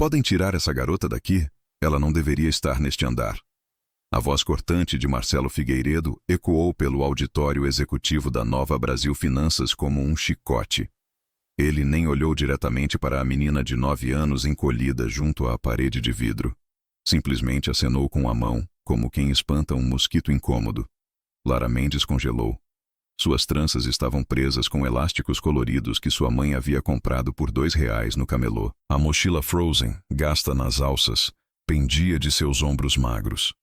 Podem tirar essa garota daqui? Ela não deveria estar neste andar. A voz cortante de Marcelo Figueiredo ecoou pelo auditório executivo da Nova Brasil Finanças como um chicote. Ele nem olhou diretamente para a menina de 9 anos encolhida junto à parede de vidro. Simplesmente acenou com a mão, como quem espanta um mosquito incômodo. Lara Mendes congelou. Suas tranças estavam presas com elásticos coloridos que sua mãe havia comprado por R$ 2 no camelô. A mochila Frozen, gasta nas alças, pendia de seus ombros magros.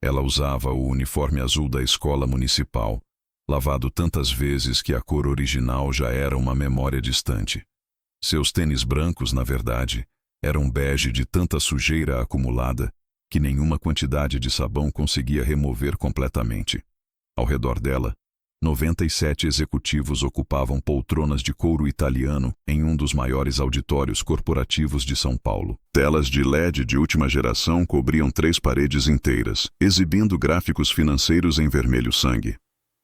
Ela usava o uniforme azul da escola municipal, lavado tantas vezes que a cor original já era uma memória distante. Seus tênis brancos, na verdade, eram bege de tanta sujeira acumulada que nenhuma quantidade de sabão conseguia remover completamente. Ao redor dela, 97 executivos ocupavam poltronas de couro italiano em um dos maiores auditórios corporativos de São Paulo. Telas de LED de última geração cobriam 3 paredes inteiras, exibindo gráficos financeiros em vermelho sangue.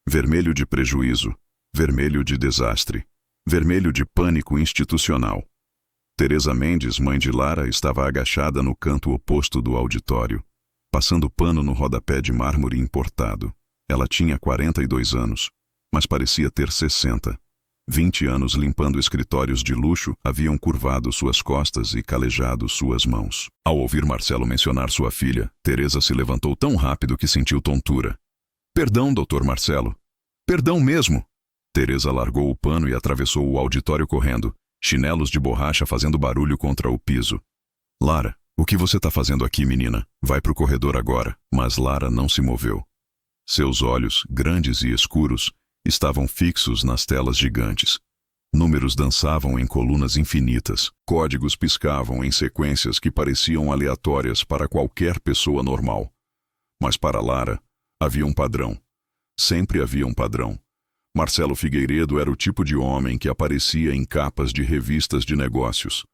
Vermelho de prejuízo, vermelho de desastre, vermelho de pânico institucional. Teresa Mendes, mãe de Lara, estava agachada no canto oposto do auditório, passando pano no rodapé de mármore importado. Ela tinha 42 anos, mas parecia ter 60. 20 anos limpando escritórios de luxo haviam curvado suas costas e calejado suas mãos. Ao ouvir Marcelo mencionar sua filha, Teresa se levantou tão rápido que sentiu tontura. Perdão, doutor Marcelo. Perdão mesmo. Teresa largou o pano e atravessou o auditório correndo, chinelos de borracha fazendo barulho contra o piso. Lara, o que você está fazendo aqui, menina? Vai pro corredor agora. Mas Lara não se moveu. Seus olhos, grandes e escuros, estavam fixos nas telas gigantes. Números dançavam em colunas infinitas. Códigos piscavam em sequências que pareciam aleatórias para qualquer pessoa normal. Mas para Lara, havia um padrão. Sempre havia um padrão. Marcelo Figueiredo era o tipo de homem que aparecia em capas de revistas de negócios.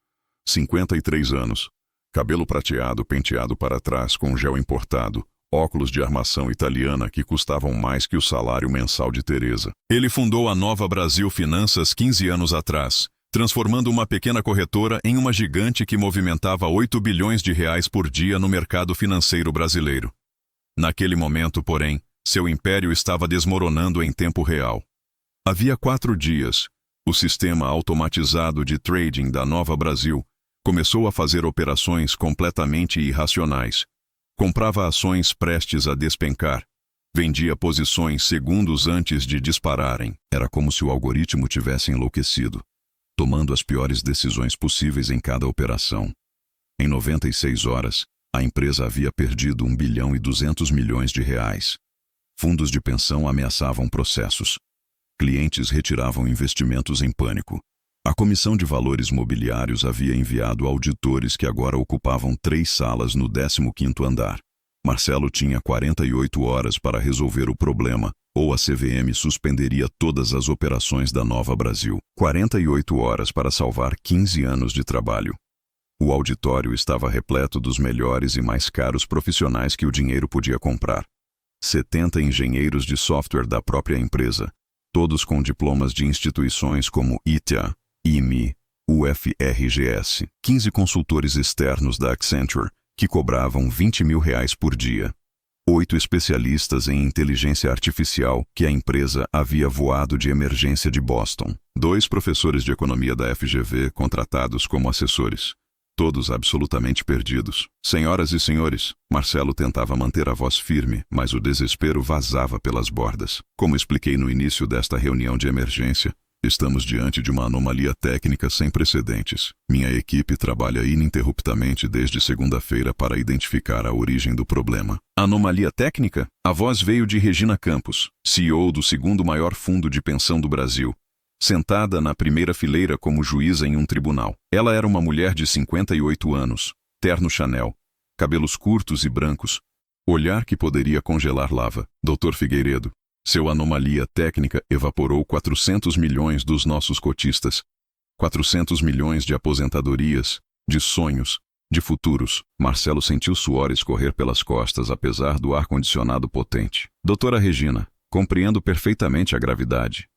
53 anos. Cabelo prateado penteado para trás com gel importado. Óculos de armação italiana que custavam mais que o salário mensal de Teresa. Ele fundou a Nova Brasil Finanças 15 anos atrás, transformando uma pequena corretora em uma gigante que movimentava 8 bilhões de reais por dia no mercado financeiro brasileiro. Naquele momento, porém, seu império estava desmoronando em tempo real. Havia 4 dias, o sistema automatizado de trading da Nova Brasil começou a fazer operações completamente irracionais. Comprava ações prestes a despencar. Vendia posições segundos antes de dispararem. Era como se o algoritmo tivesse enlouquecido, tomando as piores decisões possíveis em cada operação. Em 96 horas, a empresa havia perdido 1 bilhão e 200 milhões de reais. Fundos de pensão ameaçavam processos. Clientes retiravam investimentos em pânico. A Comissão de Valores Mobiliários havia enviado auditores que agora ocupavam 3 salas no 15º andar. Marcelo tinha 48 horas para resolver o problema, ou a CVM suspenderia todas as operações da Nova Brasil. 48 horas para salvar 15 anos de trabalho. O auditório estava repleto dos melhores e mais caros profissionais que o dinheiro podia comprar. 70 engenheiros de software da própria empresa, todos com diplomas de instituições como ITA, IME, UFRGS, 15 consultores externos da Accenture, que cobravam R$20 mil por dia. 8 especialistas em inteligência artificial que a empresa havia voado de emergência de Boston. 2 professores de economia da FGV contratados como assessores. Todos absolutamente perdidos. Senhoras e senhores, Marcelo tentava manter a voz firme, mas o desespero vazava pelas bordas. Como expliquei no início desta reunião de emergência, estamos diante de uma anomalia técnica sem precedentes. Minha equipe trabalha ininterruptamente desde segunda-feira para identificar a origem do problema. Anomalia técnica? A voz veio de Regina Campos, CEO do 2º maior fundo de pensão do Brasil, sentada na primeira fileira como juíza em um tribunal. Ela era uma mulher de 58 anos, terno Chanel, cabelos curtos e brancos, olhar que poderia congelar lava. Dr. Figueiredo, seu anomalia técnica evaporou 400 milhões dos nossos cotistas. 400 milhões de aposentadorias, de sonhos, de futuros. Marcelo sentiu suor escorrer pelas costas apesar do ar-condicionado potente. Doutora Regina, compreendo perfeitamente a gravidade.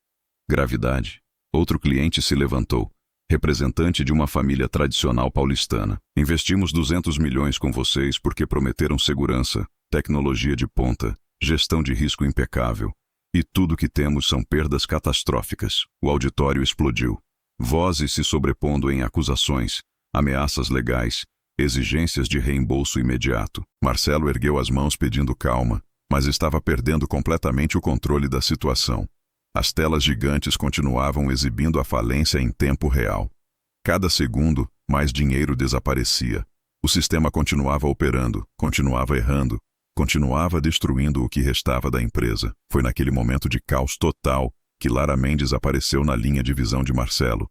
Gravidade. Outro cliente se levantou. representante de uma família tradicional paulistana. Investimos 200 milhões com vocês porque prometeram segurança, tecnologia de ponta, gestão de risco impecável. E tudo que temos são perdas catastróficas. O auditório explodiu. Vozes se sobrepondo em acusações, ameaças legais, exigências de reembolso imediato. Marcelo ergueu as mãos pedindo calma, mas estava perdendo completamente o controle da situação. As telas gigantes continuavam exibindo a falência em tempo real. Cada segundo, mais dinheiro desaparecia. O sistema continuava operando, continuava errando, continuava destruindo o que restava da empresa. Foi naquele momento de caos total que Lara Mendes apareceu na linha de visão de Marcelo.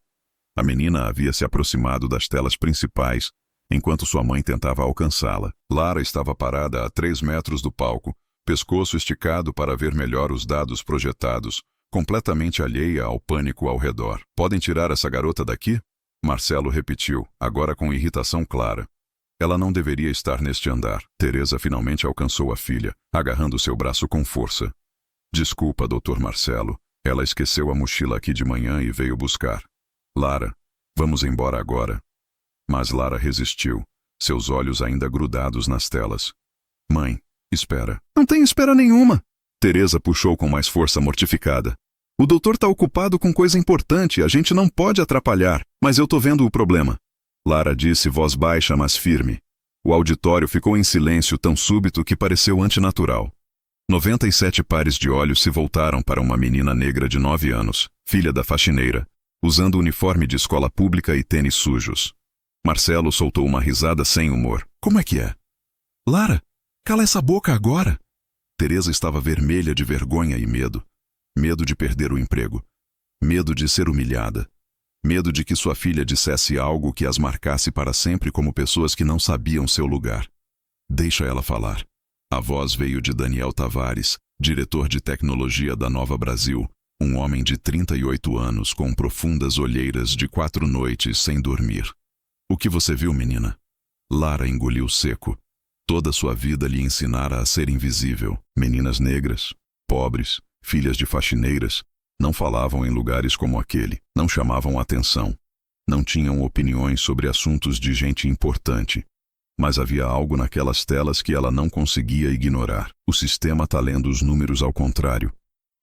A menina havia se aproximado das telas principais, enquanto sua mãe tentava alcançá-la. Lara estava parada a 3 metros do palco, pescoço esticado para ver melhor os dados projetados, completamente alheia ao pânico ao redor. Podem tirar essa garota daqui? Marcelo repetiu, agora com irritação clara. Ela não deveria estar neste andar. Teresa finalmente alcançou a filha, agarrando seu braço com força. Desculpa, Dr. Marcelo. Ela esqueceu a mochila aqui de manhã e veio buscar. Lara, vamos embora agora. Mas Lara resistiu, seus olhos ainda grudados nas telas. Mãe, espera. Não tem espera nenhuma. Teresa puxou com mais força mortificada. O doutor está ocupado com coisa importante, a gente não pode atrapalhar, mas eu tô vendo o problema. Lara disse voz baixa, mas firme. O auditório ficou em silêncio tão súbito que pareceu antinatural. 97 pares de olhos se voltaram para uma menina negra de 9 anos, filha da faxineira, usando uniforme de escola pública e tênis sujos. Marcelo soltou uma risada sem humor. Como é que é? Lara, cala essa boca agora! Teresa estava vermelha de vergonha e medo. Medo de perder o emprego. Medo de ser humilhada. Medo de que sua filha dissesse algo que as marcasse para sempre como pessoas que não sabiam seu lugar. Deixa ela falar. A voz veio de Daniel Tavares, diretor de tecnologia da Nova Brasil, um homem de 38 anos com profundas olheiras de 4 noites sem dormir. O que você viu, menina? Lara engoliu seco. Toda sua vida lhe ensinara a ser invisível. Meninas negras, pobres, filhas de faxineiras, não falavam em lugares como aquele, não chamavam atenção, não tinham opiniões sobre assuntos de gente importante. Mas havia algo naquelas telas que ela não conseguia ignorar. O sistema está lendo os números ao contrário.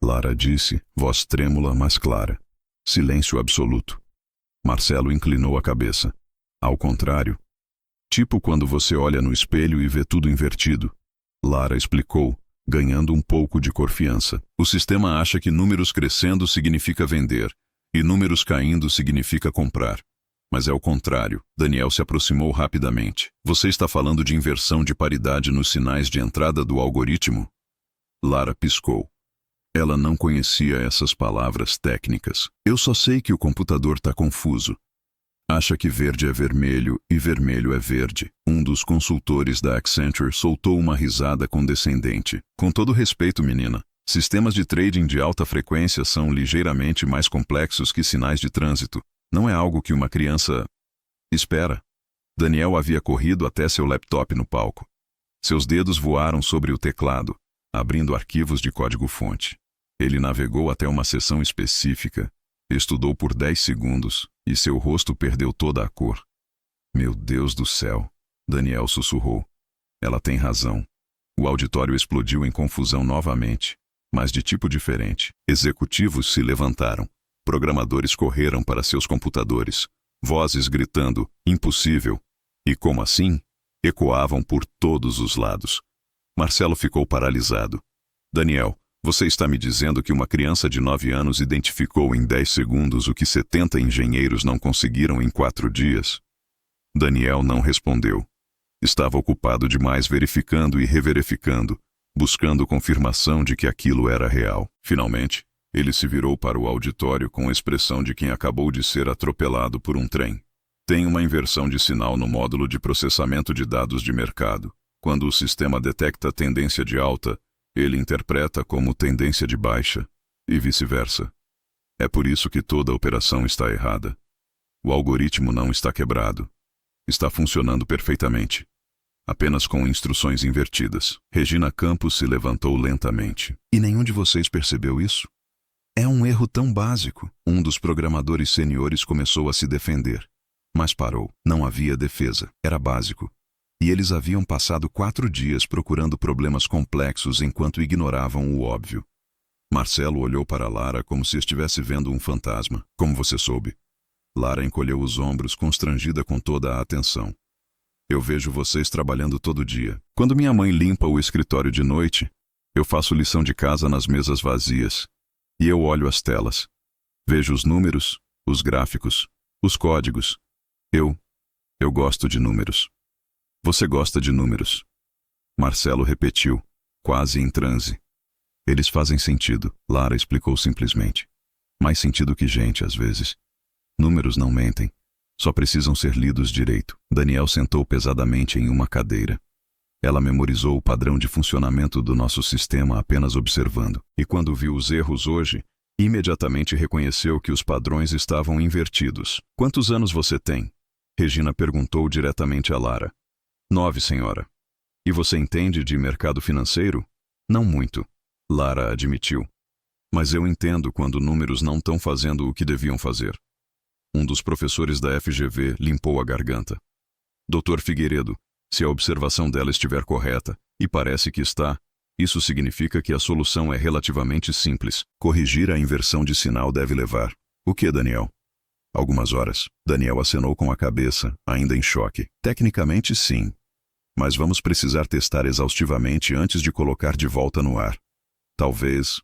Lara disse, voz trêmula, mas clara. Silêncio absoluto. Marcelo inclinou a cabeça. Ao contrário. Tipo quando você olha no espelho e vê tudo invertido. Lara explicou, ganhando um pouco de confiança. O sistema acha que números crescendo significa vender, e números caindo significa comprar. Mas é o contrário. Daniel se aproximou rapidamente. Você está falando de inversão de paridade nos sinais de entrada do algoritmo? Lara piscou. Ela não conhecia essas palavras técnicas. Eu só sei que o computador está confuso. Acha que verde é vermelho e vermelho é verde. Um dos consultores da Accenture soltou uma risada condescendente. Com todo respeito, menina, sistemas de trading de alta frequência são ligeiramente mais complexos que sinais de trânsito. Não é algo que uma criança... Espera. Daniel havia corrido até seu laptop no palco. Seus dedos voaram sobre o teclado, abrindo arquivos de código-fonte. Ele navegou até uma seção específica, estudou por 10 segundos e seu rosto perdeu toda a cor. Meu Deus do céu, Daniel sussurrou. Ela tem razão. O auditório explodiu em confusão novamente, mas de tipo diferente. Executivos se levantaram. Programadores correram para seus computadores. Vozes gritando, impossível. E como assim? Ecoavam por todos os lados. Marcelo ficou paralisado. Daniel, você está me dizendo que uma criança de 9 anos identificou em 10 segundos o que 70 engenheiros não conseguiram em 4 dias? Daniel não respondeu. Estava ocupado demais verificando e reverificando, buscando confirmação de que aquilo era real. Finalmente, ele se virou para o auditório com a expressão de quem acabou de ser atropelado por um trem. Tem uma inversão de sinal no módulo de processamento de dados de mercado. Quando o sistema detecta tendência de alta, ele interpreta como tendência de baixa, e vice-versa. É por isso que toda a operação está errada. O algoritmo não está quebrado. Está funcionando perfeitamente. Apenas com instruções invertidas. Regina Campos se levantou lentamente. E nenhum de vocês percebeu isso? É um erro tão básico. Um dos programadores seniores começou a se defender. Mas parou. Não havia defesa. Era básico. E eles haviam passado 4 dias procurando problemas complexos enquanto ignoravam o óbvio. Marcelo olhou para Lara como se estivesse vendo um fantasma. Como você soube? Lara encolheu os ombros, constrangida com toda a atenção. Eu vejo vocês trabalhando todo dia. Quando minha mãe limpa o escritório de noite, eu faço lição de casa nas mesas vazias. E eu olho as telas. Vejo os números, os gráficos, os códigos. Eu gosto de números. Você gosta de números? Marcelo repetiu, quase em transe. Eles fazem sentido, Lara explicou simplesmente. Mais sentido que gente, às vezes. Números não mentem. Só precisam ser lidos direito. Daniel sentou pesadamente em uma cadeira. Ela memorizou o padrão de funcionamento do nosso sistema apenas observando. E quando viu os erros hoje, imediatamente reconheceu que os padrões estavam invertidos. Quantos anos você tem? Regina perguntou diretamente a Lara. 9, senhora. E você entende de mercado financeiro? Não muito, Lara admitiu. Mas eu entendo quando números não estão fazendo o que deviam fazer. Um dos professores da FGV limpou a garganta. Dr. Figueiredo, se a observação dela estiver correta, e parece que está, isso significa que a solução é relativamente simples. Corrigir a inversão de sinal deve levar. O que, Daniel? Algumas horas. Daniel acenou com a cabeça, ainda em choque. Tecnicamente, sim. Mas vamos precisar testar exaustivamente antes de colocar de volta no ar. Talvez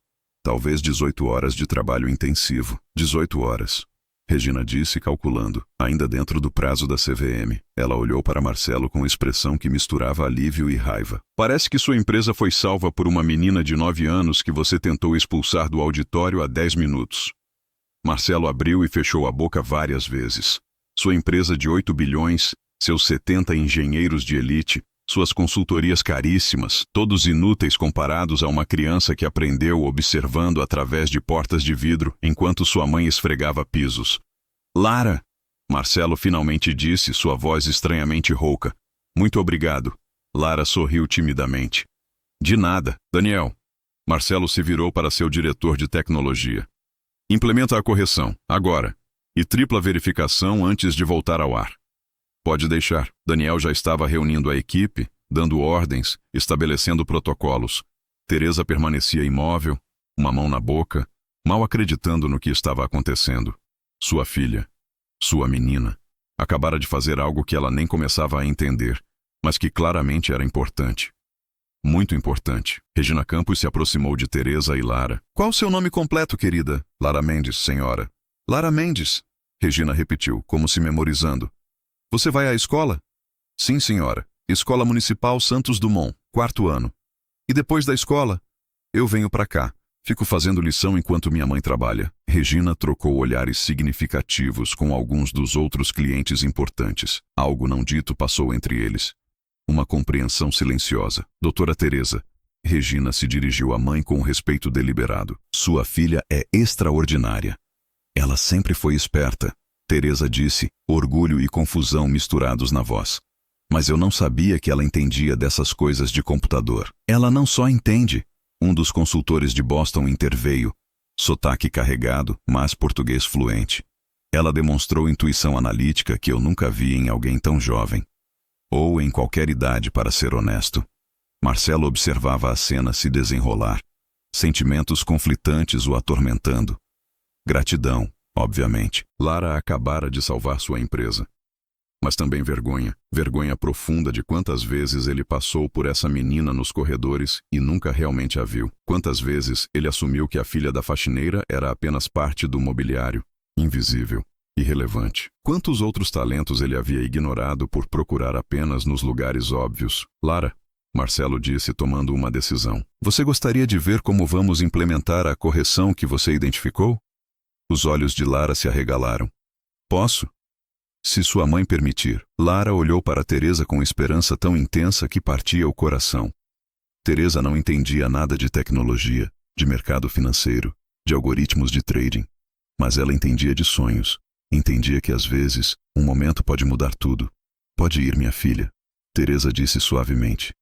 18 horas de trabalho intensivo. 18 horas. Regina disse, calculando, ainda dentro do prazo da CVM. Ela olhou para Marcelo com expressão que misturava alívio e raiva. Parece que sua empresa foi salva por uma menina de 9 anos que você tentou expulsar do auditório há 10 minutos. Marcelo abriu e fechou a boca várias vezes. Sua empresa de 8 bilhões, seus 70 engenheiros de elite, suas consultorias caríssimas, todos inúteis comparados a uma criança que aprendeu observando através de portas de vidro enquanto sua mãe esfregava pisos. Lara! Marcelo finalmente disse, sua voz estranhamente rouca. Muito obrigado. Lara sorriu timidamente. De nada, Daniel. Marcelo se virou para seu diretor de tecnologia. Implementa a correção, agora, e tripla verificação antes de voltar ao ar. Pode deixar. Daniel já estava reunindo a equipe, dando ordens, estabelecendo protocolos. Teresa permanecia imóvel, uma mão na boca, mal acreditando no que estava acontecendo. Sua filha, sua menina, acabara de fazer algo que ela nem começava a entender, mas que claramente era importante. Muito importante. Regina Campos se aproximou de Teresa e Lara. Qual o seu nome completo, querida? Lara Mendes, senhora. Lara Mendes, Regina repetiu, como se memorizando. Você vai à escola? Sim, senhora. Escola Municipal Santos Dumont, 4º ano. E depois da escola? Eu venho para cá. Fico fazendo lição enquanto minha mãe trabalha. Regina trocou olhares significativos com alguns dos outros clientes importantes. Algo não dito passou entre eles. Uma compreensão silenciosa. Doutora Teresa. Regina se dirigiu à mãe com um respeito deliberado. Sua filha é extraordinária. Ela sempre foi esperta. Teresa disse, orgulho e confusão misturados na voz. Mas eu não sabia que ela entendia dessas coisas de computador. Ela não só entende. Um dos consultores de Boston interveio. Sotaque carregado, mas português fluente. Ela demonstrou intuição analítica que eu nunca vi em alguém tão jovem. Ou em qualquer idade, para ser honesto. Marcelo observava a cena se desenrolar. Sentimentos conflitantes o atormentando. Gratidão, obviamente. Lara acabara de salvar sua empresa. Mas também vergonha. Vergonha profunda de quantas vezes ele passou por essa menina nos corredores e nunca realmente a viu. Quantas vezes ele assumiu que a filha da faxineira era apenas parte do mobiliário. Invisível. Irrelevante. Quantos outros talentos ele havia ignorado por procurar apenas nos lugares óbvios? Lara, Marcelo disse tomando uma decisão. Você gostaria de ver como vamos implementar a correção que você identificou? Os olhos de Lara se arregalaram. Posso? Se sua mãe permitir. Lara olhou para Teresa com esperança tão intensa que partia o coração. Teresa não entendia nada de tecnologia, de mercado financeiro, de algoritmos de trading. Mas ela entendia de sonhos. Entendia que às vezes, um momento pode mudar tudo. Pode ir, minha filha. Teresa disse suavemente.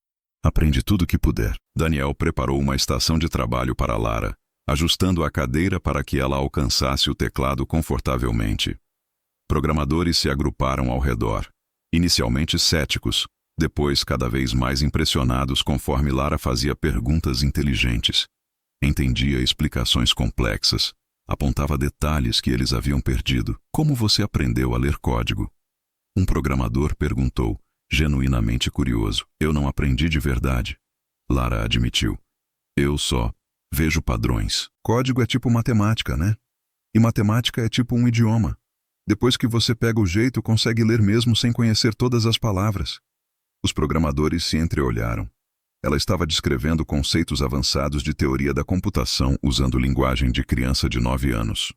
Aprende tudo o que puder. Daniel preparou uma estação de trabalho para Lara. ajustando a cadeira para que ela alcançasse o teclado confortavelmente. Programadores se agruparam ao redor, inicialmente céticos, depois cada vez mais impressionados conforme Lara fazia perguntas inteligentes. Entendia explicações complexas, apontava detalhes que eles haviam perdido. Como você aprendeu a ler código? Um programador perguntou, genuinamente curioso. Eu não aprendi de verdade. Lara admitiu. Eu só vejo padrões. Código é tipo matemática, né? E matemática é tipo um idioma. Depois que você pega o jeito, consegue ler mesmo sem conhecer todas as palavras. Os programadores se entreolharam. Ela estava descrevendo conceitos avançados de teoria da computação usando linguagem de criança de 9 anos.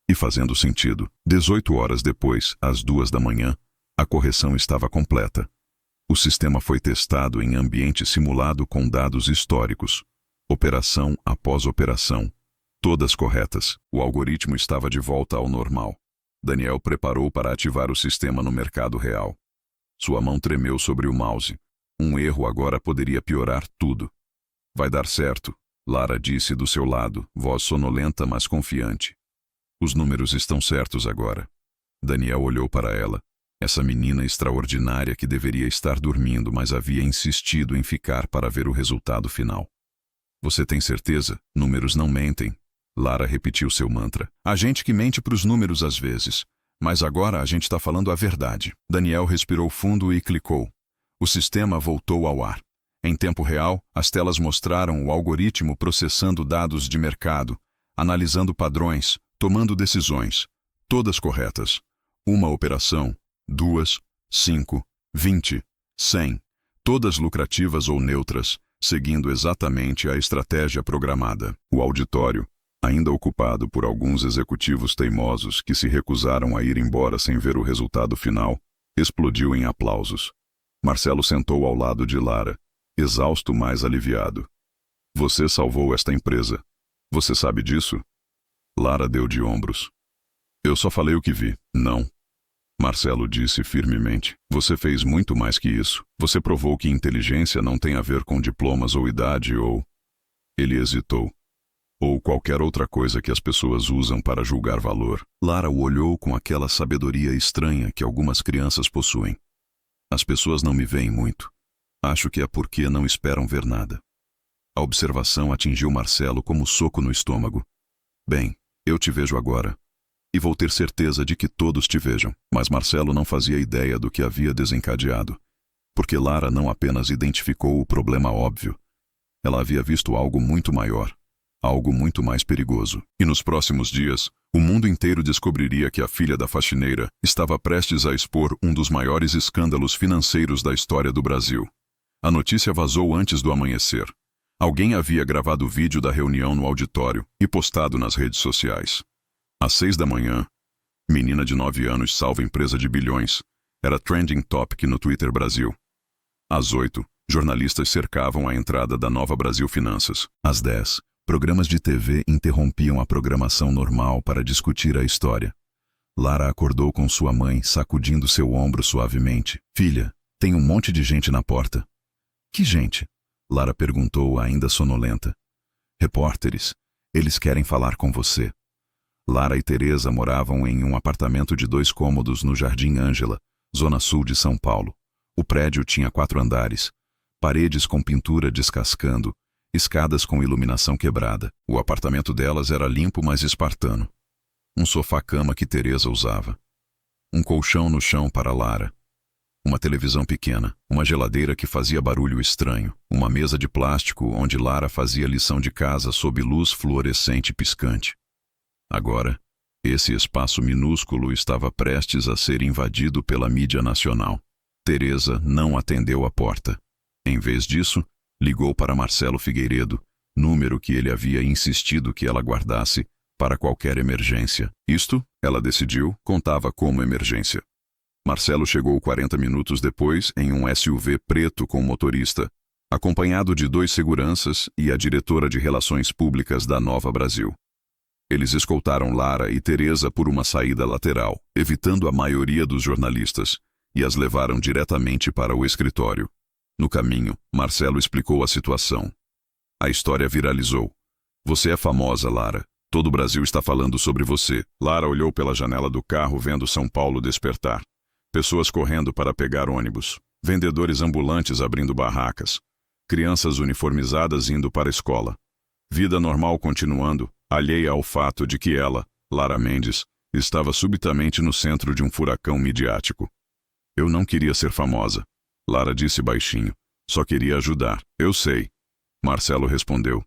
E fazendo sentido. 18 horas depois, às 2 da manhã, a correção estava completa. O sistema foi testado em ambiente simulado com dados históricos. Operação após operação. Todas corretas. O algoritmo estava de volta ao normal. Daniel preparou para ativar o sistema no mercado real. Sua mão tremeu sobre o mouse. Um erro agora poderia piorar tudo. Vai dar certo, Lara disse do seu lado, voz sonolenta mas confiante. Os números estão certos agora. Daniel olhou para ela. Essa menina extraordinária que deveria estar dormindo, mas havia insistido em ficar para ver o resultado final. Você tem certeza? Números não mentem. Lara repetiu seu mantra. A gente que mente para os números às vezes. Mas agora a gente está falando a verdade. Daniel respirou fundo e clicou. O sistema voltou ao ar. Em tempo real, as telas mostraram o algoritmo processando dados de mercado, analisando padrões, tomando decisões. Todas corretas. Uma operação, 2, 5, 20, 100. Todas lucrativas ou neutras, seguindo exatamente a estratégia programada. O auditório, ainda ocupado por alguns executivos teimosos que se recusaram a ir embora sem ver o resultado final, explodiu em aplausos. Marcelo sentou ao lado de Lara, exausto mas aliviado. Você salvou esta empresa. Você sabe disso? Lara deu de ombros. Eu só falei o que vi. Não. Marcelo disse firmemente. Você fez muito mais que isso. Você provou que inteligência não tem a ver com diplomas ou idade ou... Ele hesitou. Ou qualquer outra coisa que as pessoas usam para julgar valor. Lara o olhou com aquela sabedoria estranha que algumas crianças possuem. As pessoas não me veem muito. Acho que é porque não esperam ver nada. A observação atingiu Marcelo como soco no estômago. Bem, eu te vejo agora. E vou ter certeza de que todos te vejam. Mas Marcelo não fazia ideia do que havia desencadeado. Porque Lara não apenas identificou o problema óbvio. Ela havia visto algo muito maior. Algo muito mais perigoso. E nos próximos dias, o mundo inteiro descobriria que a filha da faxineira estava prestes a expor um dos maiores escândalos financeiros da história do Brasil. A notícia vazou antes do amanhecer. Alguém havia gravado o vídeo da reunião no auditório e postado nas redes sociais. Às 6 da manhã, menina de 9 anos salva empresa de bilhões. Era trending topic no Twitter Brasil. Às 8, jornalistas cercavam a entrada da Nova Brasil Finanças. Às 10, programas de TV interrompiam a programação normal para discutir a história. Lara acordou com sua mãe, sacudindo seu ombro suavemente. Filha, tem um monte de gente na porta. Que gente? Lara perguntou, ainda sonolenta. Repórteres. Eles querem falar com você. Lara e Teresa moravam em um apartamento de 2 cômodos no Jardim Ângela, zona sul de São Paulo. O prédio tinha 4 andares, paredes com pintura descascando, escadas com iluminação quebrada. O apartamento delas era limpo, mas espartano. Um sofá-cama que Teresa usava. Um colchão no chão para Lara. Uma televisão pequena, uma geladeira que fazia barulho estranho, uma mesa de plástico onde Lara fazia lição de casa sob luz fluorescente piscante. Agora, esse espaço minúsculo estava prestes a ser invadido pela mídia nacional. Teresa não atendeu a porta. Em vez disso, ligou para Marcelo Figueiredo, número que ele havia insistido que ela guardasse para qualquer emergência. Isto, ela decidiu, contava como emergência. Marcelo chegou 40 minutos depois em um SUV preto com motorista, acompanhado de 2 seguranças e a diretora de Relações Públicas da Nova Brasil. Eles escoltaram Lara e Teresa por uma saída lateral, evitando a maioria dos jornalistas, e as levaram diretamente para o escritório. No caminho, Marcelo explicou a situação. A história viralizou. Você é famosa, Lara. Todo o Brasil está falando sobre você. Lara olhou pela janela do carro vendo São Paulo despertar. Pessoas correndo para pegar ônibus. Vendedores ambulantes abrindo barracas. Crianças uniformizadas indo para a escola. Vida normal continuando, alheia ao fato de que ela, Lara Mendes, estava subitamente no centro de um furacão midiático. Eu não queria ser famosa. Lara disse baixinho. Só queria ajudar. Eu sei. Marcelo respondeu.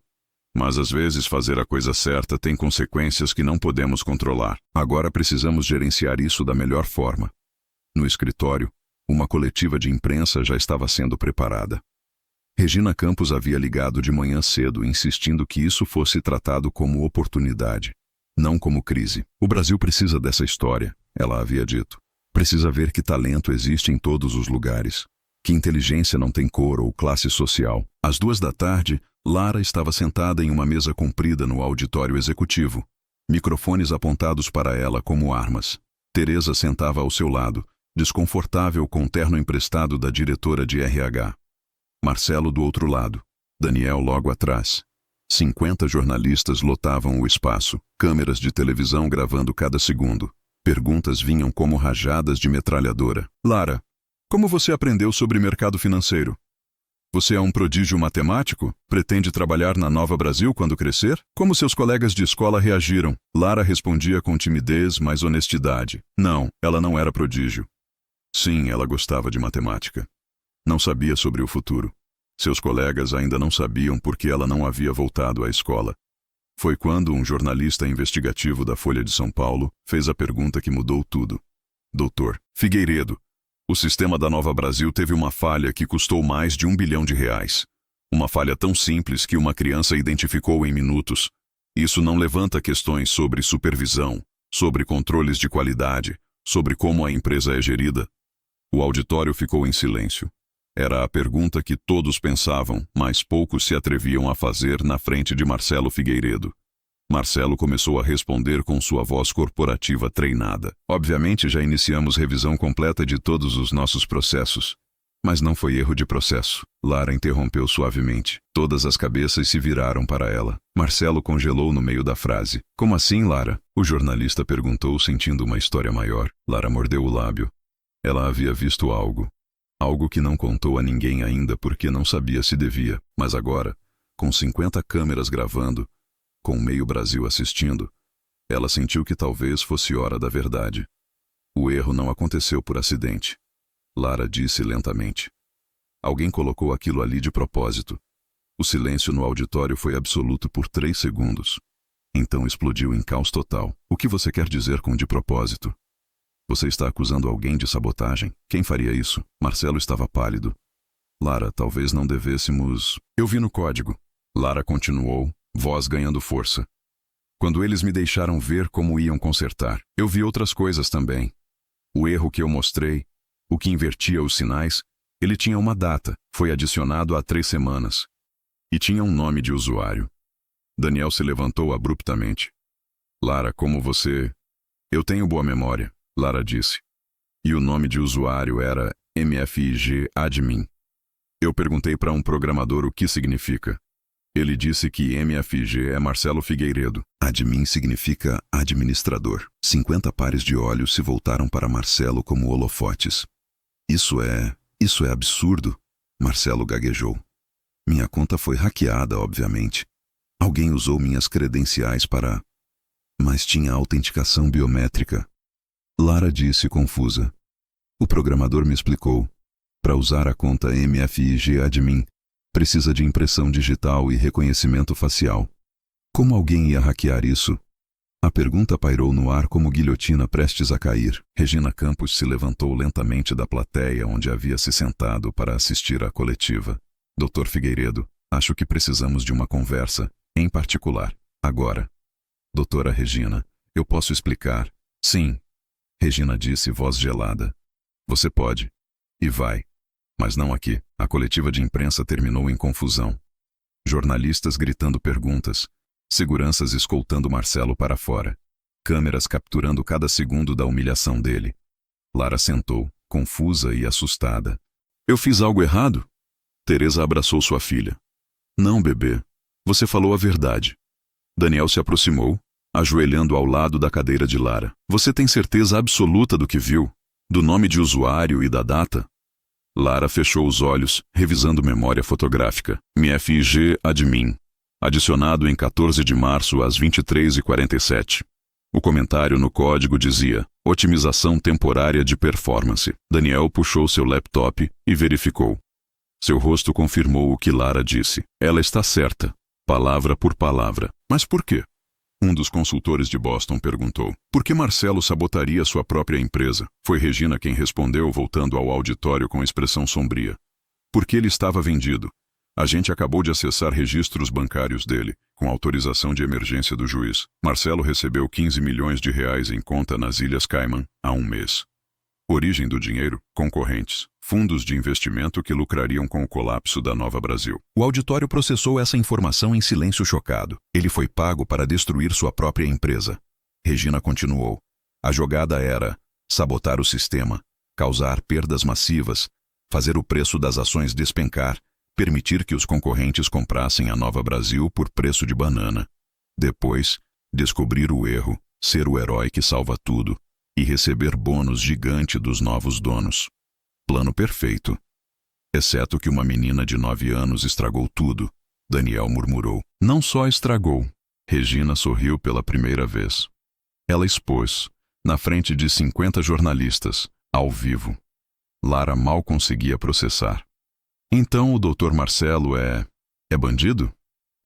Mas às vezes fazer a coisa certa tem consequências que não podemos controlar. Agora precisamos gerenciar isso da melhor forma. No escritório, uma coletiva de imprensa já estava sendo preparada. Regina Campos havia ligado de manhã cedo, insistindo que isso fosse tratado como oportunidade, não como crise. O Brasil precisa dessa história, ela havia dito. Precisa ver que talento existe em todos os lugares, que inteligência não tem cor ou classe social. Às 14h, Lara estava sentada em uma mesa comprida no auditório executivo, microfones apontados para ela como armas. Teresa sentava ao seu lado, desconfortável com o terno emprestado da diretora de RH. Marcelo do outro lado, Daniel logo atrás. 50 jornalistas lotavam o espaço, câmeras de televisão gravando cada segundo. Perguntas vinham como rajadas de metralhadora. Lara, como você aprendeu sobre mercado financeiro? Você é um prodígio matemático? Pretende trabalhar na Nova Brasil quando crescer? Como seus colegas de escola reagiram? Lara respondia com timidez, mas honestidade. Não, ela não era prodígio. Sim, ela gostava de matemática. Não sabia sobre o futuro. Seus colegas ainda não sabiam porque ela não havia voltado à escola. Foi quando um jornalista investigativo da Folha de São Paulo fez a pergunta que mudou tudo. Doutor Figueiredo, o sistema da Nova Brasil teve uma falha que custou mais de R$1 bilhão. Uma falha tão simples que uma criança identificou em minutos. Isso não levanta questões sobre supervisão, sobre controles de qualidade, sobre como a empresa é gerida. O auditório ficou em silêncio. Era a pergunta que todos pensavam, mas poucos se atreviam a fazer na frente de Marcelo Figueiredo. Marcelo começou a responder com sua voz corporativa treinada. Obviamente já iniciamos revisão completa de todos os nossos processos. Mas não foi erro de processo. Lara interrompeu suavemente. Todas as cabeças se viraram para ela. Marcelo congelou no meio da frase. Como assim, Lara? O jornalista perguntou, sentindo uma história maior. Lara mordeu o lábio. Ela havia visto algo. Algo que não contou a ninguém ainda porque não sabia se devia. Mas agora, com 50 câmeras gravando, com meio Brasil assistindo, ela sentiu que talvez fosse hora da verdade. O erro não aconteceu por acidente. Lara disse lentamente. Alguém colocou aquilo ali de propósito. O silêncio no auditório foi absoluto por 3 segundos. Então explodiu em caos total. O que você quer dizer com de propósito? Você está acusando alguém de sabotagem? Quem faria isso? Marcelo estava pálido. Lara, talvez não devêssemos... Eu vi no código. Lara continuou, voz ganhando força. Quando eles me deixaram ver como iam consertar, eu vi outras coisas também. O erro que eu mostrei, o que invertia os sinais, ele tinha uma data, foi adicionado há 3 semanas. E tinha um nome de usuário. Daniel se levantou abruptamente. Lara, como você... Eu tenho boa memória. Lara disse. E o nome de usuário era MFIG Admin. Eu perguntei para um programador o que significa. Ele disse que MFIG é Marcelo Figueiredo. Admin significa administrador. 50 pares de olhos se voltaram para Marcelo como holofotes. Isso é absurdo, Marcelo gaguejou. Minha conta foi hackeada, obviamente. Alguém usou minhas credenciais para... Mas tinha autenticação biométrica. Lara disse confusa. O programador me explicou. Para usar a conta MFIG Admin, precisa de impressão digital e reconhecimento facial. Como alguém ia hackear isso? A pergunta pairou no ar como guilhotina prestes a cair. Regina Campos se levantou lentamente da plateia onde havia se sentado para assistir à coletiva. Dr. Figueiredo, acho que precisamos de uma conversa, em particular, agora. Doutora Regina, eu posso explicar? Sim. Regina disse, voz gelada. Você pode. E vai. Mas não aqui. A coletiva de imprensa terminou em confusão. Jornalistas gritando perguntas. Seguranças escoltando Marcelo para fora. Câmeras capturando cada segundo da humilhação dele. Lara sentou, confusa e assustada. Eu fiz algo errado? Teresa abraçou sua filha. Não, bebê. Você falou a verdade. Daniel se aproximou, ajoelhando ao lado da cadeira de Lara. Você tem certeza absoluta do que viu? Do nome de usuário e da data? Lara fechou os olhos, revisando memória fotográfica. MFG admin. Adicionado em 14 de março às 23h47. O comentário no código dizia: otimização temporária de performance. Daniel puxou seu laptop e verificou. Seu rosto confirmou o que Lara disse. Ela está certa, palavra por palavra. Mas por quê? Um dos consultores de Boston perguntou. Por que Marcelo sabotaria sua própria empresa? Foi Regina quem respondeu, voltando ao auditório com expressão sombria. Porque ele estava vendido. A gente acabou de acessar registros bancários dele, com autorização de emergência do juiz. Marcelo recebeu 15 milhões de reais em conta nas Ilhas Cayman há um mês. Origem do dinheiro? Concorrentes. Fundos de investimento que lucrariam com o colapso da Nova Brasil. O auditório processou essa informação em silêncio chocado. Ele foi pago para destruir sua própria empresa. Regina continuou. A jogada era sabotar o sistema, causar perdas massivas, fazer o preço das ações despencar, permitir que os concorrentes comprassem a Nova Brasil por preço de banana. Depois, descobrir o erro, ser o herói que salva tudo e receber bônus gigante dos novos donos. Plano perfeito. Exceto que uma menina de 9 anos estragou tudo, Daniel murmurou. Não só estragou. Regina sorriu pela primeira vez. Ela expôs, na frente de 50 jornalistas, ao vivo. Lara mal conseguia processar. Então o Dr. Marcelo é bandido?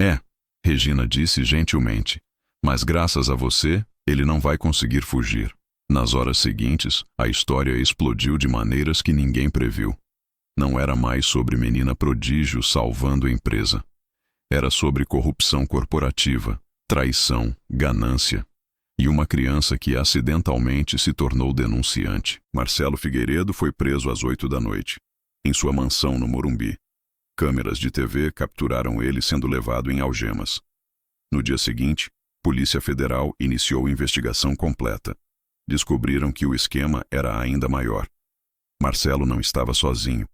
É, Regina disse gentilmente. Mas graças a você, ele não vai conseguir fugir. Nas horas seguintes, a história explodiu de maneiras que ninguém previu. Não era mais sobre menina prodígio salvando a empresa. Era sobre corrupção corporativa, traição, ganância. E uma criança que acidentalmente se tornou denunciante. Marcelo Figueiredo foi preso às 8 da noite, em sua mansão no Morumbi. Câmeras de TV capturaram ele sendo levado em algemas. No dia seguinte, Polícia Federal iniciou investigação completa. Descobriram que o esquema era ainda maior. Marcelo não estava sozinho.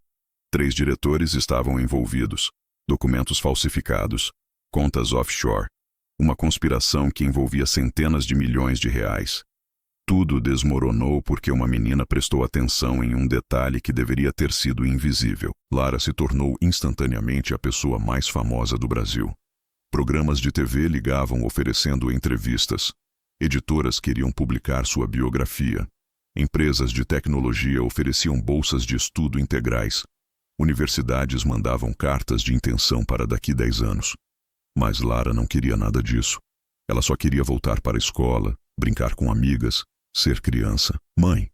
3 diretores estavam envolvidos, documentos falsificados, contas offshore, uma conspiração que envolvia centenas de milhões de reais. Tudo desmoronou porque uma menina prestou atenção em um detalhe que deveria ter sido invisível. Lara se tornou instantaneamente a pessoa mais famosa do Brasil. Programas de TV ligavam oferecendo entrevistas. Editoras queriam publicar sua biografia. Empresas de tecnologia ofereciam bolsas de estudo integrais. Universidades mandavam cartas de intenção para daqui 10 anos. Mas Lara não queria nada disso. Ela só queria voltar para a escola, brincar com amigas, ser criança. Mãe,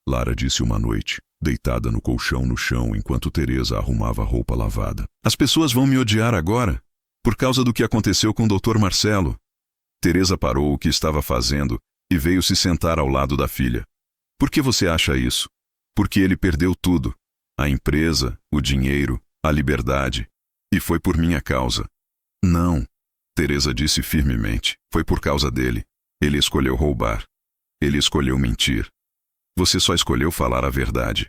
Lara disse uma noite, deitada no colchão no chão enquanto Teresa arrumava a roupa lavada. As pessoas vão me odiar agora, por causa do que aconteceu com o Dr. Marcelo. Teresa parou o que estava fazendo e veio se sentar ao lado da filha. Por que você acha isso? Porque ele perdeu tudo. A empresa, o dinheiro, a liberdade. E foi por minha causa. Não, Teresa disse firmemente. Foi por causa dele. Ele escolheu roubar. Ele escolheu mentir. Você só escolheu falar a verdade.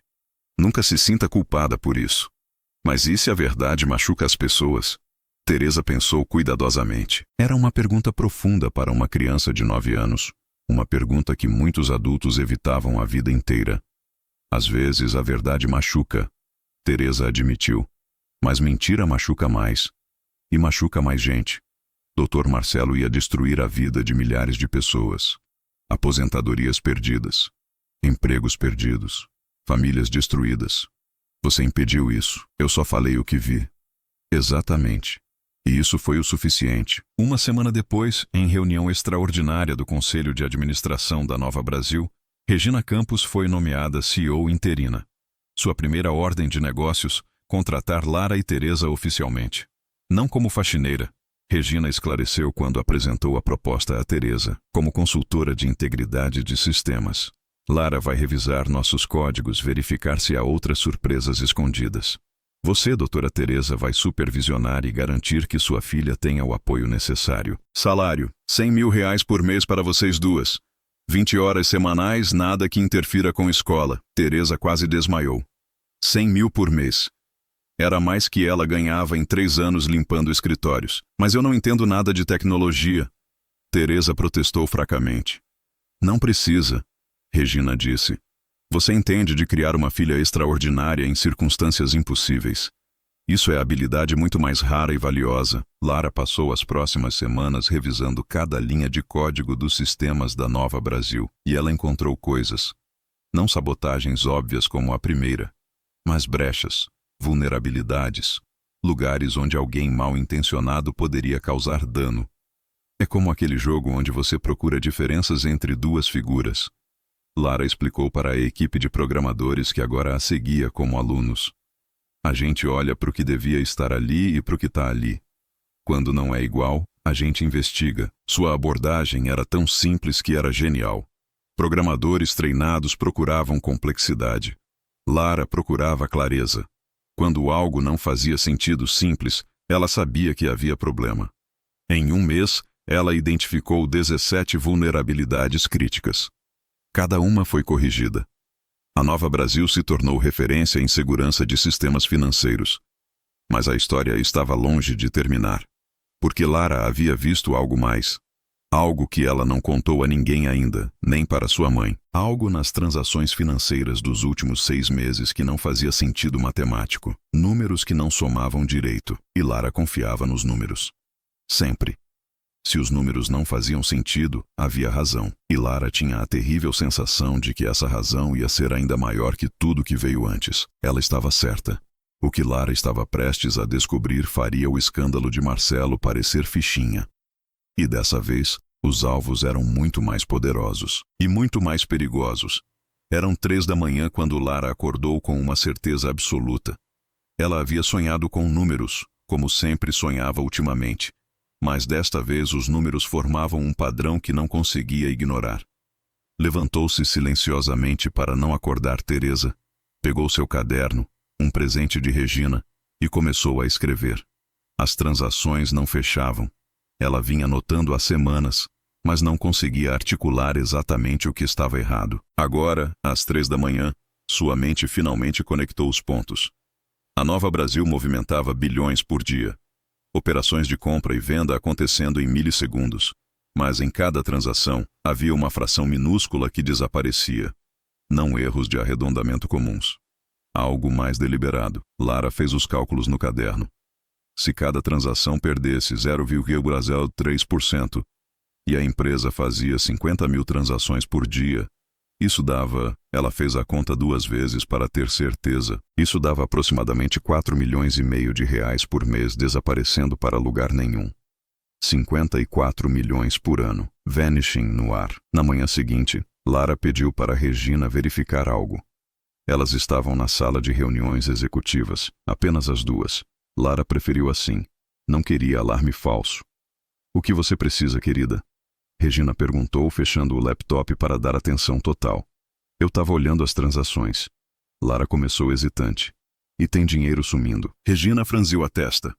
Nunca se sinta culpada por isso. Mas e se a verdade machuca as pessoas? Teresa pensou cuidadosamente. Era uma pergunta profunda para uma criança de 9 anos. Uma pergunta que muitos adultos evitavam a vida inteira. Às vezes a verdade machuca, Teresa admitiu. Mas mentira machuca mais. E machuca mais gente. Dr. Marcelo ia destruir a vida de milhares de pessoas. Aposentadorias perdidas. Empregos perdidos. Famílias destruídas. Você impediu isso. Eu só falei o que vi. Exatamente. E isso foi o suficiente. Uma semana depois, em reunião extraordinária do Conselho de Administração da Nova Brasil, Regina Campos foi nomeada CEO interina. Sua primeira ordem de negócios, contratar Lara e Teresa oficialmente. Não como faxineira, Regina esclareceu quando apresentou a proposta a Teresa, como consultora de integridade de sistemas. Lara vai revisar nossos códigos, verificar se há outras surpresas escondidas. Você, doutora Teresa, vai supervisionar e garantir que sua filha tenha o apoio necessário. Salário, 100 mil reais por mês para vocês duas. 20 horas semanais, nada que interfira com escola. Teresa quase desmaiou. 100 mil por mês. Era mais que ela ganhava em 3 anos limpando escritórios. Mas eu não entendo nada de tecnologia. Teresa protestou fracamente. Não precisa, Regina disse. Você entende de criar uma filha extraordinária em circunstâncias impossíveis. Isso é habilidade muito mais rara e valiosa. Lara passou as próximas semanas revisando cada linha de código dos sistemas da Nova Brasil, e ela encontrou coisas. Não sabotagens óbvias como a primeira, mas brechas, vulnerabilidades, lugares onde alguém mal-intencionado poderia causar dano. É como aquele jogo onde você procura diferenças entre duas figuras. Lara explicou para a equipe de programadores que agora a seguia como alunos. A gente olha para o que devia estar ali e para o que está ali. Quando não é igual, a gente investiga. Sua abordagem era tão simples que era genial. Programadores treinados procuravam complexidade. Lara procurava clareza. Quando algo não fazia sentido simples, ela sabia que havia problema. Em 1 mês, ela identificou 17 vulnerabilidades críticas. Cada uma foi corrigida. A Nova Brasil se tornou referência em segurança de sistemas financeiros. Mas a história estava longe de terminar. Porque Lara havia visto algo mais. Algo que ela não contou a ninguém ainda, nem para sua mãe. Algo nas transações financeiras dos últimos 6 meses que não fazia sentido matemático. Números que não somavam direito. E Lara confiava nos números. Sempre. Se os números não faziam sentido, havia razão. E Lara tinha a terrível sensação de que essa razão ia ser ainda maior que tudo que veio antes. Ela estava certa. O que Lara estava prestes a descobrir faria o escândalo de Marcelo parecer fichinha. E dessa vez, os alvos eram muito mais poderosos. E muito mais perigosos. Eram 3 da manhã quando Lara acordou com uma certeza absoluta. Ela havia sonhado com números, como sempre sonhava ultimamente. Mas desta vez os números formavam um padrão que não conseguia ignorar. Levantou-se silenciosamente para não acordar Teresa, pegou seu caderno, um presente de Regina, e começou a escrever. As transações não fechavam. Ela vinha anotando há semanas, mas não conseguia articular exatamente o que estava errado. Agora, às 3 da manhã, sua mente finalmente conectou os pontos. A Nova Brasil movimentava bilhões por dia. Operações de compra e venda acontecendo em milissegundos. Mas em cada transação, havia uma fração minúscula que desaparecia. Não erros de arredondamento comuns. Algo mais deliberado. Lara fez os cálculos no caderno. Se cada transação perdesse 0,03% e a empresa fazia 50 mil transações por dia, isso dava, ela fez a conta 2 vezes para ter certeza, isso dava aproximadamente 4,5 milhões de reais por mês desaparecendo para lugar nenhum. 54 milhões por ano, vanishing no ar. Na manhã seguinte, Lara pediu para Regina verificar algo. Elas estavam na sala de reuniões executivas, apenas as duas. Lara preferiu assim. Não queria alarme falso. O que você precisa, querida? Regina perguntou, fechando o laptop para dar atenção total. Eu estava olhando as transações. Lara começou hesitante. E tem dinheiro sumindo. Regina franziu a testa.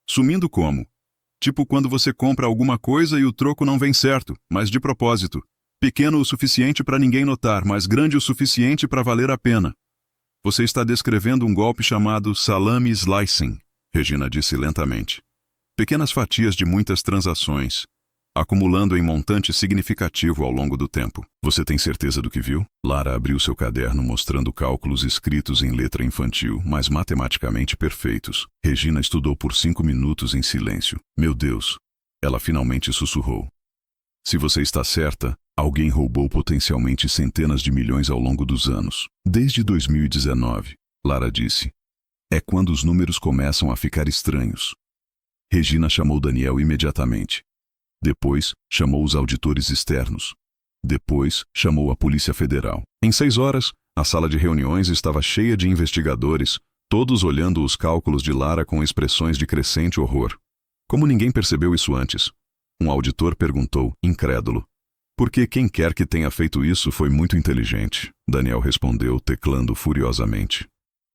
Sumindo como? Tipo quando você compra alguma coisa e o troco não vem certo, mas de propósito. Pequeno o suficiente para ninguém notar, mas grande o suficiente para valer a pena. Você está descrevendo um golpe chamado salami slicing, Regina disse lentamente. Pequenas fatias de muitas transações, acumulando em montante significativo ao longo do tempo. Você tem certeza do que viu? Lara abriu seu caderno mostrando cálculos escritos em letra infantil, mas matematicamente perfeitos. Regina estudou por 5 minutos em silêncio. Meu Deus! Ela finalmente sussurrou. Se você está certa, alguém roubou potencialmente centenas de milhões ao longo dos anos. Desde 2019, Lara disse. É quando os números começam a ficar estranhos. Regina chamou Daniel imediatamente. Depois, chamou os auditores externos. Depois, chamou a Polícia Federal. Em 6 horas, a sala de reuniões estava cheia de investigadores, todos olhando os cálculos de Lara com expressões de crescente horror. Como ninguém percebeu isso antes? Um auditor perguntou, incrédulo. Porque quem quer que tenha feito isso foi muito inteligente, Daniel respondeu, teclando furiosamente.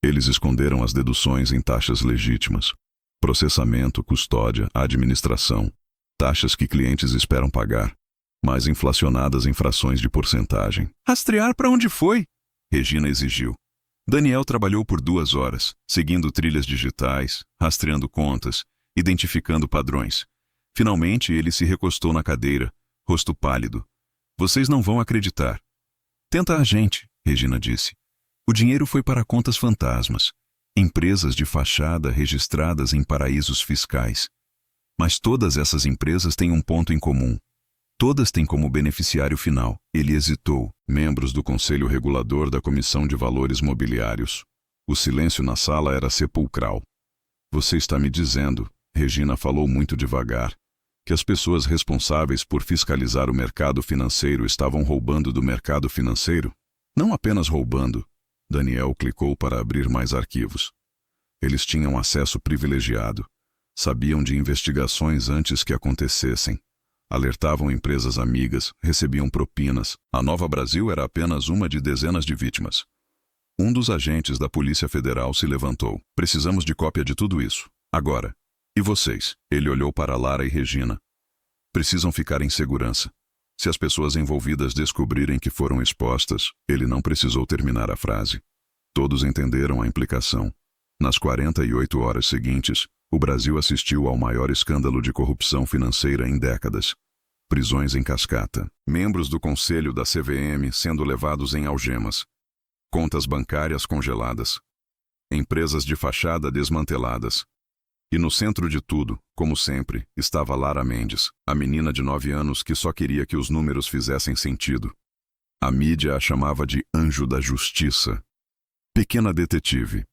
Eles esconderam as deduções em taxas legítimas. Processamento, custódia, administração. Taxas que clientes esperam pagar, mas inflacionadas em frações de porcentagem. Rastrear para onde foi? Regina exigiu. Daniel trabalhou por 2 horas, seguindo trilhas digitais, rastreando contas, identificando padrões. Finalmente, ele se recostou na cadeira, rosto pálido. Vocês não vão acreditar. Tenta a gente, Regina disse. O dinheiro foi para contas fantasmas, empresas de fachada registradas em paraísos fiscais. Mas todas essas empresas têm um ponto em comum. Todas têm como beneficiário final. Ele hesitou. Membros do Conselho Regulador da Comissão de Valores Mobiliários. O silêncio na sala era sepulcral. Você está me dizendo, Regina falou muito devagar, que as pessoas responsáveis por fiscalizar o mercado financeiro estavam roubando do mercado financeiro? Não apenas roubando. Daniel clicou para abrir mais arquivos. Eles tinham acesso privilegiado. Sabiam de investigações antes que acontecessem. Alertavam empresas amigas, recebiam propinas. A Nova Brasil era apenas uma de dezenas de vítimas. Um dos agentes da Polícia Federal se levantou. Precisamos de cópia de tudo isso. Agora. E vocês? Ele olhou para Lara e Regina. Precisam ficar em segurança. Se as pessoas envolvidas descobrirem que foram expostas, ele não precisou terminar a frase. Todos entenderam a implicação. Nas 48 horas seguintes, o Brasil assistiu ao maior escândalo de corrupção financeira em décadas. Prisões em cascata. Membros do conselho da CVM sendo levados em algemas. Contas bancárias congeladas. Empresas de fachada desmanteladas. E no centro de tudo, como sempre, estava Lara Mendes, a menina de 9 anos que só queria que os números fizessem sentido. A mídia a chamava de Anjo da Justiça. Pequena detetive.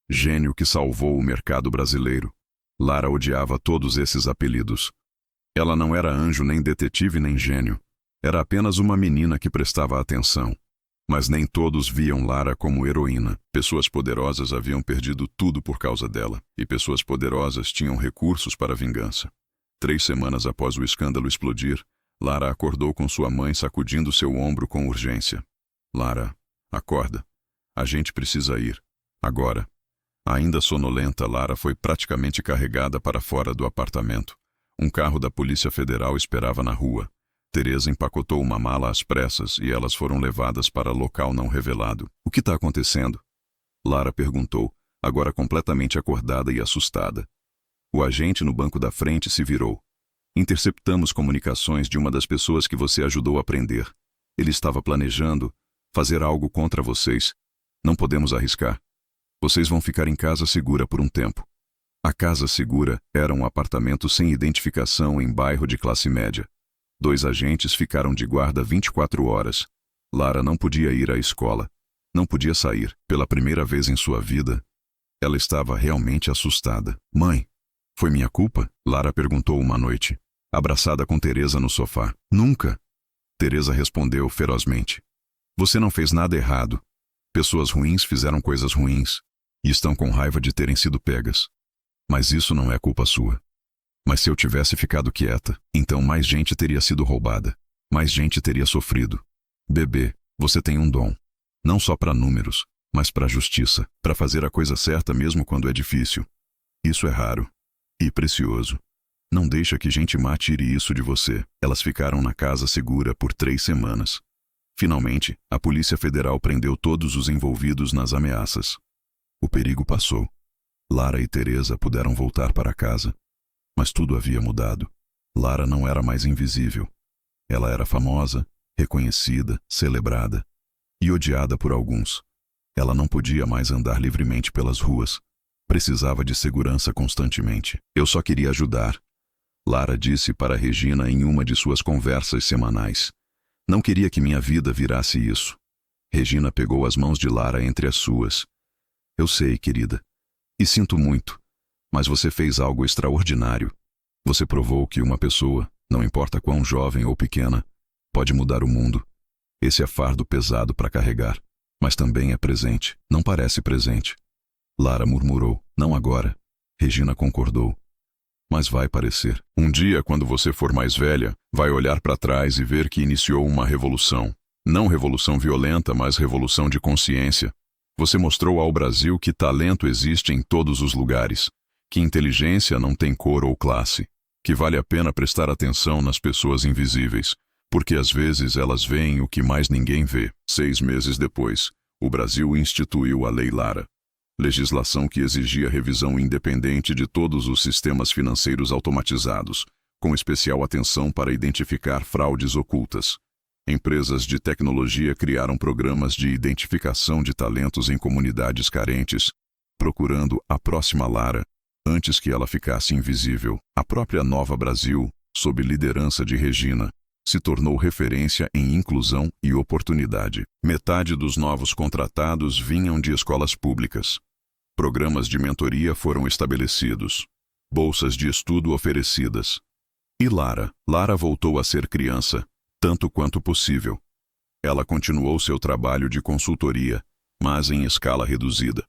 Gênio que salvou o mercado brasileiro. Lara odiava todos esses apelidos. Ela não era anjo, nem detetive, nem gênio. Era apenas uma menina que prestava atenção. Mas nem todos viam Lara como heroína. Pessoas poderosas haviam perdido tudo por causa dela, e pessoas poderosas tinham recursos para vingança. 3 semanas após o escândalo explodir, Lara acordou com sua mãe sacudindo seu ombro com urgência. Lara, acorda. A gente precisa ir. Agora. Ainda sonolenta, Lara foi praticamente carregada para fora do apartamento. Um carro da Polícia Federal esperava na rua. Teresa empacotou uma mala às pressas e elas foram levadas para local não revelado. O que está acontecendo? Lara perguntou, agora completamente acordada e assustada. O agente no banco da frente se virou. Interceptamos comunicações de uma das pessoas que você ajudou a prender. Ele estava planejando fazer algo contra vocês. Não podemos arriscar. Vocês vão ficar em casa segura por um tempo. A casa segura era um apartamento sem identificação em bairro de classe média. 2 agentes ficaram de guarda 24 horas. Lara não podia ir à escola. Não podia sair. Pela primeira vez em sua vida, ela estava realmente assustada. Mãe, foi minha culpa? Lara perguntou uma noite, abraçada com Teresa no sofá. Nunca. Teresa respondeu ferozmente. Você não fez nada errado. Pessoas ruins fizeram coisas ruins e estão com raiva de terem sido pegas. Mas isso não é culpa sua. Mas se eu tivesse ficado quieta, então mais gente teria sido roubada. Mais gente teria sofrido. Bebê, você tem um dom. Não só para números, mas para justiça. Para fazer a coisa certa mesmo quando é difícil. Isso é raro. E precioso. Não deixa que gente má tire isso de você. Elas ficaram na casa segura por 3 semanas. Finalmente, a Polícia Federal prendeu todos os envolvidos nas ameaças. O perigo passou. Lara e Teresa puderam voltar para casa. Mas tudo havia mudado. Lara não era mais invisível. Ela era famosa, reconhecida, celebrada e odiada por alguns. Ela não podia mais andar livremente pelas ruas. Precisava de segurança constantemente. Eu só queria ajudar. Lara disse para Regina em uma de suas conversas semanais. Não queria que minha vida virasse isso. Regina pegou as mãos de Lara entre as suas. Eu sei, querida. E sinto muito. Mas você fez algo extraordinário. Você provou que uma pessoa, não importa quão jovem ou pequena, pode mudar o mundo. Esse é fardo pesado para carregar, mas também é presente. Não parece presente. Lara murmurou. Não agora. Regina concordou. Mas vai parecer. Um dia, quando você for mais velha, vai olhar para trás e ver que iniciou uma revolução. Não revolução violenta, mas revolução de consciência. Você mostrou ao Brasil que talento existe em todos os lugares, que inteligência não tem cor ou classe, que vale a pena prestar atenção nas pessoas invisíveis, porque às vezes elas veem o que mais ninguém vê. 6 meses depois, O Brasil instituiu a Lei Lara, legislação que exigia revisão independente de todos os sistemas financeiros automatizados, com especial atenção para identificar fraudes ocultas. Empresas de tecnologia criaram programas de identificação de talentos em comunidades carentes, procurando a próxima Lara, antes que ela ficasse invisível. A própria Nova Brasil, sob liderança de Regina, se tornou referência em inclusão e oportunidade. Metade dos novos contratados vinham de escolas públicas. Programas de mentoria foram estabelecidos. Bolsas de estudo oferecidas. E Lara voltou a ser criança, tanto quanto possível. Ela continuou seu trabalho de consultoria, mas em escala reduzida.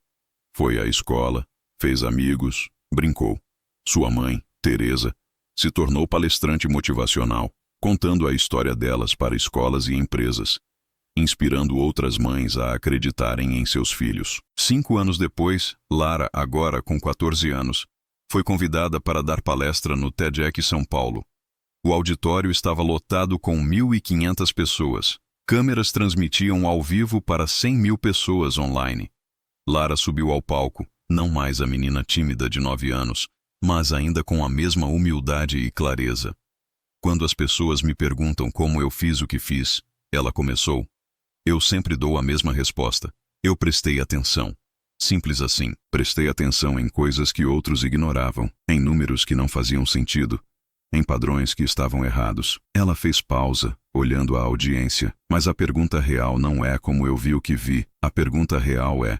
Foi à escola, fez amigos, brincou. Sua mãe, Teresa, se tornou palestrante motivacional, contando a história delas para escolas e empresas, inspirando outras mães a acreditarem em seus filhos. 5 anos depois, Lara, agora com 14 anos, foi convidada para dar palestra no TEDx São Paulo. O auditório estava lotado com 1.500 pessoas. Câmeras transmitiam ao vivo para 100.000 pessoas online. Lara subiu ao palco, não mais a menina tímida de 9 anos, mas ainda com a mesma humildade e clareza. Quando as pessoas me perguntam como eu fiz o que fiz, ela começou. Eu sempre dou a mesma resposta. Eu prestei atenção. Simples assim. Prestei atenção em coisas que outros ignoravam, em números que não faziam sentido, em padrões que estavam errados. Ela fez pausa, olhando a audiência. Mas a pergunta real não é como eu vi o que vi. A pergunta real é: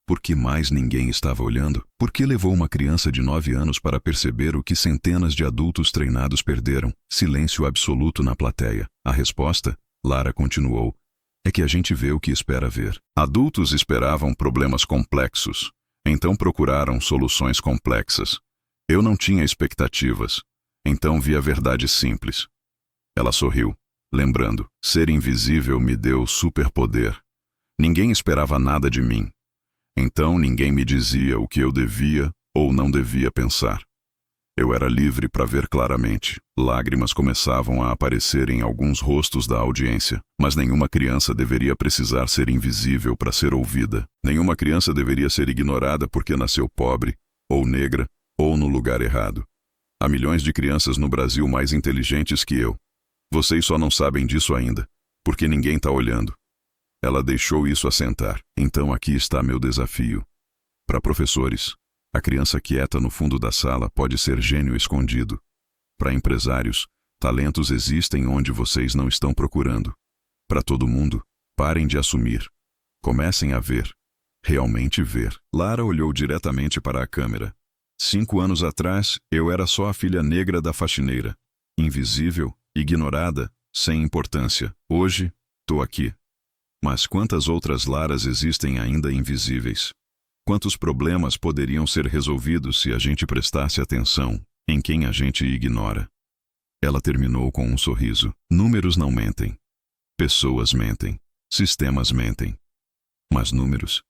por que mais ninguém estava olhando? Por que levou uma criança de 9 anos para perceber o que centenas de adultos treinados perderam? Silêncio absoluto na plateia. A resposta, Lara continuou, é que a gente vê o que espera ver. Adultos esperavam problemas complexos, então procuraram soluções complexas. Eu não tinha expectativas, então vi a verdade simples. Ela sorriu, lembrando, ser invisível me deu superpoder. Ninguém esperava nada de mim. Então ninguém me dizia o que eu devia ou não devia pensar. Eu era livre para ver claramente. Lágrimas começavam a aparecer em alguns rostos da audiência, mas nenhuma criança deveria precisar ser invisível para ser ouvida. Nenhuma criança deveria ser ignorada porque nasceu pobre, ou negra, ou no lugar errado. Há milhões de crianças no Brasil mais inteligentes que eu. Vocês só não sabem disso ainda, porque ninguém está olhando. Ela deixou isso assentar. Então aqui está meu desafio. Para professores, a criança quieta no fundo da sala pode ser gênio escondido. Para empresários, talentos existem onde vocês não estão procurando. Para todo mundo, parem de assumir. Comecem a ver. Realmente ver. Lara olhou diretamente para a câmera. 5 anos atrás, eu era só a filha negra da faxineira. Invisível, ignorada, sem importância. Hoje, tô aqui. Mas quantas outras Laras existem ainda invisíveis? Quantos problemas poderiam ser resolvidos se a gente prestasse atenção em quem a gente ignora? Ela terminou com um sorriso. Números não mentem. Pessoas mentem. Sistemas mentem. Mas números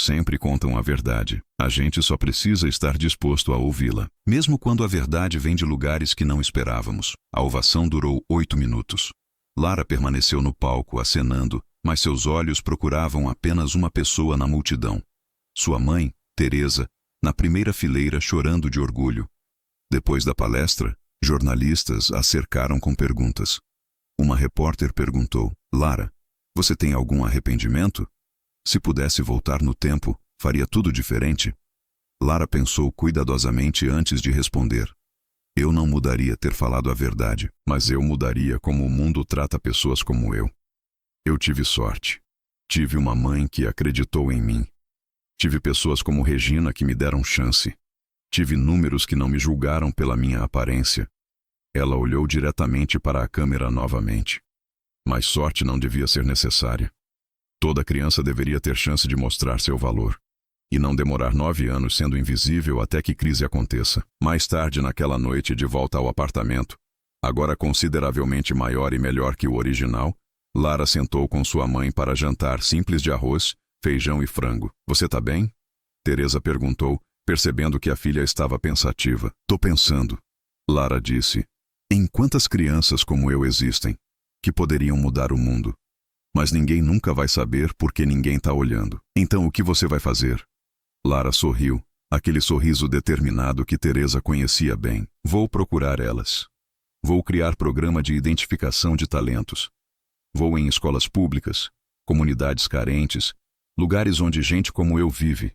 sempre contam a verdade. A gente só precisa estar disposto a ouvi-la. Mesmo quando a verdade vem de lugares que não esperávamos. A ovação durou 8 minutos. Lara permaneceu no palco acenando, mas seus olhos procuravam apenas uma pessoa na multidão. Sua mãe, Teresa, na primeira fileira chorando de orgulho. Depois da palestra, jornalistas a cercaram com perguntas. Uma repórter perguntou: Lara, você tem algum arrependimento? Se pudesse voltar no tempo, faria tudo diferente? Lara pensou cuidadosamente antes de responder. Eu não mudaria ter falado a verdade, mas eu mudaria como o mundo trata pessoas como eu. Eu tive sorte. Tive uma mãe que acreditou em mim. Tive pessoas como Regina que me deram chance. Tive números que não me julgaram pela minha aparência. Ela olhou diretamente para a câmera novamente. Mas sorte não devia ser necessária. Toda criança deveria ter chance de mostrar seu valor. E não demorar 9 anos sendo invisível até que crise aconteça. Mais tarde naquela noite, de volta ao apartamento, agora consideravelmente maior e melhor que o original, Lara sentou com sua mãe para jantar simples de arroz, feijão e frango. Você tá bem? Teresa perguntou, percebendo que a filha estava pensativa. Tô pensando. Lara disse. Em quantas crianças como eu existem, que poderiam mudar o mundo? Mas ninguém nunca vai saber porque ninguém está olhando. Então o que você vai fazer? Lara sorriu, aquele sorriso determinado que Teresa conhecia bem. Vou procurar elas. Vou criar programa de identificação de talentos. Vou em escolas públicas, comunidades carentes, lugares onde gente como eu vive.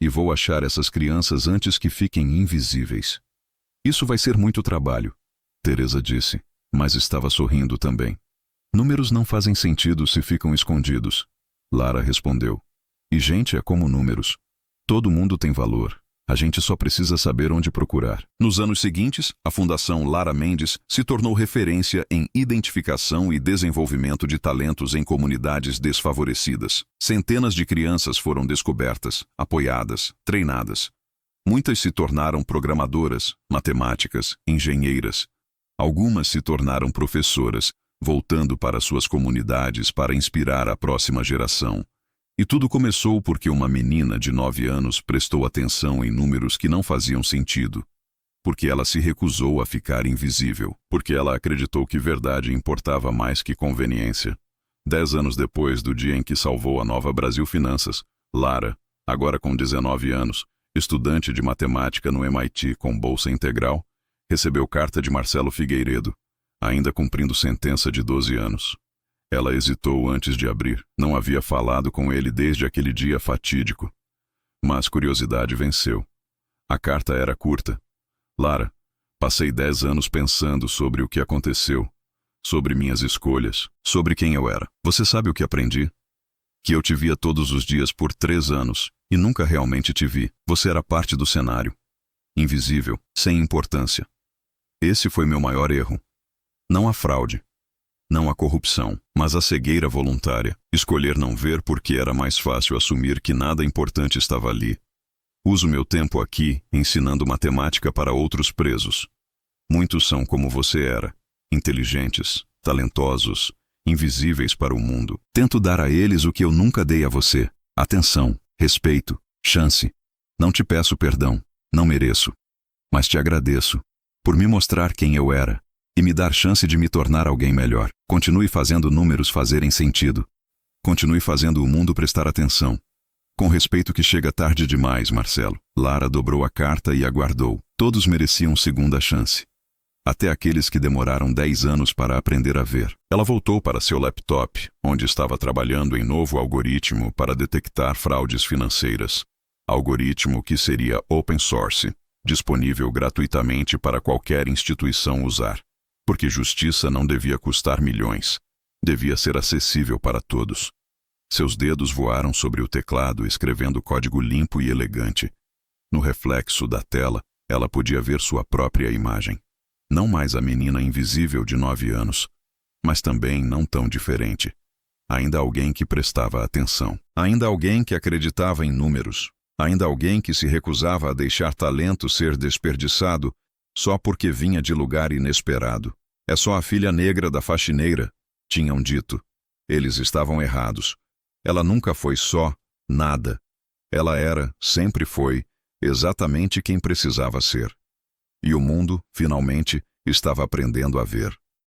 E vou achar essas crianças antes que fiquem invisíveis. Isso vai ser muito trabalho, Teresa disse, mas estava sorrindo também. Números não fazem sentido se ficam escondidos, Lara respondeu. E gente é como números. Todo mundo tem valor. A gente só precisa saber onde procurar. Nos anos seguintes, a Fundação Lara Mendes se tornou referência em identificação e desenvolvimento de talentos em comunidades desfavorecidas. Centenas de crianças foram descobertas, apoiadas, treinadas. Muitas se tornaram programadoras, matemáticas, engenheiras. Algumas se tornaram professoras, voltando para suas comunidades para inspirar a próxima geração. E tudo começou porque uma menina de 9 anos prestou atenção em números que não faziam sentido. Porque ela se recusou a ficar invisível. Porque ela acreditou que verdade importava mais que conveniência. 10 anos depois do dia em que salvou a Nova Brasil Finanças, Lara, agora com 19 anos, estudante de matemática no MIT com bolsa integral, recebeu carta de Marcelo Figueiredo, ainda cumprindo sentença de 12 anos. Ela hesitou antes de abrir. Não havia falado com ele desde aquele dia fatídico. Mas curiosidade venceu. A carta era curta. Lara, passei 10 anos pensando sobre o que aconteceu, sobre minhas escolhas, sobre quem eu era. Você sabe o que aprendi? Que eu te via todos os dias por 3 anos, e nunca realmente te vi. Você era parte do cenário. Invisível, sem importância. Esse foi meu maior erro. Não a fraude. Não a corrupção, mas a cegueira voluntária. Escolher não ver porque era mais fácil assumir que nada importante estava ali. Uso meu tempo aqui ensinando matemática para outros presos. Muitos são como você era, inteligentes, talentosos, invisíveis para o mundo. Tento dar a eles o que eu nunca dei a você: atenção, respeito, chance. Não te peço perdão, não mereço. Mas te agradeço por me mostrar quem eu era e me dar chance de me tornar alguém melhor. Continue fazendo números fazerem sentido. Continue fazendo o mundo prestar atenção. Com respeito que chega tarde demais, Marcelo. Lara dobrou a carta e aguardou. Todos mereciam segunda chance. Até aqueles que demoraram 10 anos para aprender a ver. Ela voltou para seu laptop, onde estava trabalhando em novo algoritmo para detectar fraudes financeiras. Algoritmo que seria open source, disponível gratuitamente para qualquer instituição usar. Porque justiça não devia custar milhões. Devia ser acessível para todos. Seus dedos voaram sobre o teclado, escrevendo código limpo e elegante. No reflexo da tela, ela podia ver sua própria imagem. Não mais a menina invisível de 9 anos, mas também não tão diferente. Ainda alguém que prestava atenção. Ainda alguém que acreditava em números. Ainda alguém que se recusava a deixar talento ser desperdiçado só porque vinha de lugar inesperado. É só a filha negra da faxineira, tinham dito. Eles estavam errados. Ela nunca foi só nada. Ela era, sempre foi, exatamente quem precisava ser. E o mundo, finalmente, estava aprendendo a ver.